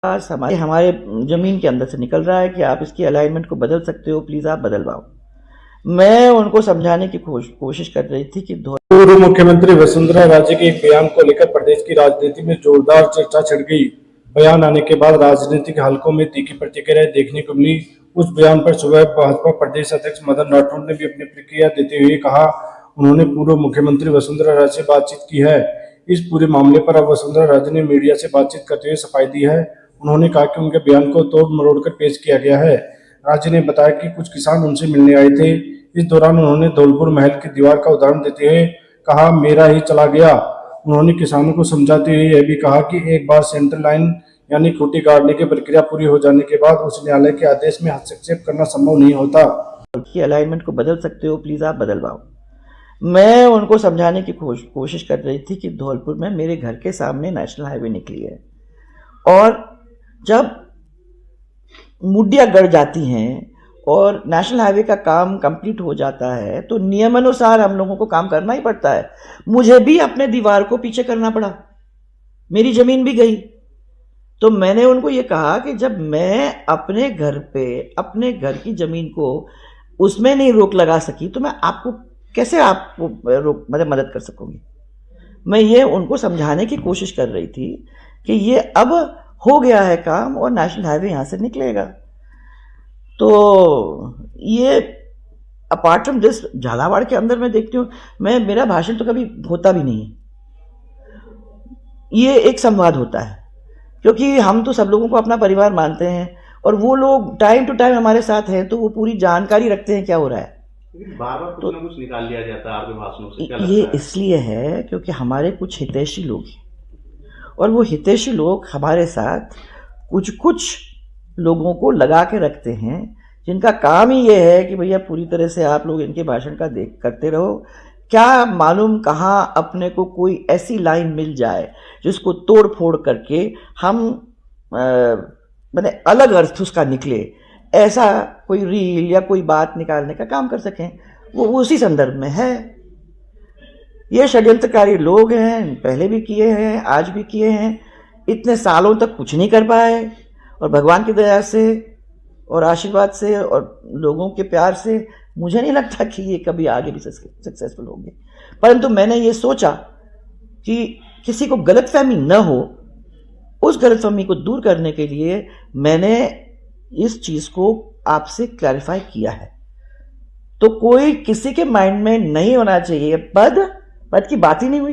पास हमारे हमारे जमीन के अंदर से निकल रहा है कि आप इसकी अलाइनमेंट को बदल सकते हो, प्लीज आप बदलवाओ। मैं उनको समझाने की कोशिश कर रही थी कि पूर्व मुख्यमंत्री वसुंधरा राजे के एक बयान को लेकर प्रदेश की राजनीति में जोरदार चर्चा छिड़ गई। बयान आने के बाद राजनीतिक हलकों में तीखी प्रतिक्रिया देखने को मिली। उस बयान पर सुबह भाजपा प्रदेश अध्यक्ष मदन राठौर ने भी अपनी प्रतिक्रिया देते हुए कहा उन्होंने पूर्व मुख्यमंत्री वसुंधरा राजे से बातचीत की है। इस पूरे मामले पर अब वसुंधरा राजे ने मीडिया से बातचीत करते हुए सफाई दी है। उन्होंने कहा कि उनके बयान को तोड़ मरोड़ कर पेश किया गया है। राजे ने बताया कि कुछ किसान उनसे मिलने आए थे। इस दौरान उन्होंने धौलपुर महल की दीवार का उदाहरण देते हुए कहा मेरा ही चला गया। उन्होंने किसानों को समझाते हुए यह भी कहा कि एक बार सेंट्रल लाइन यानी खूंटी गाड़ने की प्रक्रिया पूरी हो जाने के बाद उस न्यायालय के आदेश में हस्तक्षेप करना संभव नहीं होता। की अलाइनमेंट को बदल सकते हो, प्लीज आप बदलवाओ। मैं उनको समझाने की कोशिश कर रही थी कि धौलपुर में मेरे घर के सामने नेशनल हाईवे निकली है और जब मुड्डियाँ गड़ जाती हैं और नेशनल हाईवे का काम कंप्लीट हो जाता है तो नियमानुसार हम लोगों को काम करना ही पड़ता है। मुझे भी अपने दीवार को पीछे करना पड़ा, मेरी जमीन भी गई। तो मैंने उनको ये कहा कि जब मैं अपने घर पे अपने घर की जमीन को उसमें नहीं रोक लगा सकी तो मैं आपको कैसे आपको मदद कर सकूंगी। मैं ये उनको समझाने की कोशिश कर रही थी कि ये अब हो गया है काम और नेशनल हाईवे यहाँ से निकलेगा। तो ये अपार्ट फ्रॉम दिस झालावाड़ के अंदर मैं देखती हूँ, मेरा भाषण तो कभी होता भी नहीं है। ये एक संवाद होता है क्योंकि हम तो सब लोगों को अपना परिवार मानते हैं और वो लोग टाइम टू टाइम हमारे साथ हैं तो वो पूरी जानकारी रखते हैं क्या हो रहा है। बार बार कुछ ना कुछ निकाल लिया जाता है आपके भाषणों से, क्या ये लगता है? इसलिए है क्योंकि हमारे कुछ हितैषी लोग हैं और वो हितैषी लोग हमारे साथ कुछ कुछ लोगों को लगा के रखते हैं जिनका काम ही ये है कि भैया पूरी तरह से आप लोग इनके भाषण का देख करते रहो। क्या मालूम कहाँ अपने को कोई ऐसी लाइन मिल जाए जिसको तोड़ फोड़ करके हम मैंने अलग अर्थ उसका निकले, ऐसा कोई रील या कोई बात निकालने का काम कर सकें। वो उसी संदर्भ में है। ये षड्यंत्रकारी लोग हैं, पहले भी किए हैं, आज भी किए हैं। इतने सालों तक कुछ नहीं कर पाए और भगवान की दया से और आशीर्वाद से और लोगों के प्यार से मुझे नहीं लगता कि ये कभी आगे भी सक्सेसफुल होंगे। परंतु मैंने ये सोचा कि किसी को गलतफहमी न हो, उस गलतफहमी को दूर करने के लिए मैंने इस चीज़ को आपसे क्लैरिफाई किया है। तो कोई किसी के माइंड में नहीं होना चाहिए पद की बात ही नहीं हुई।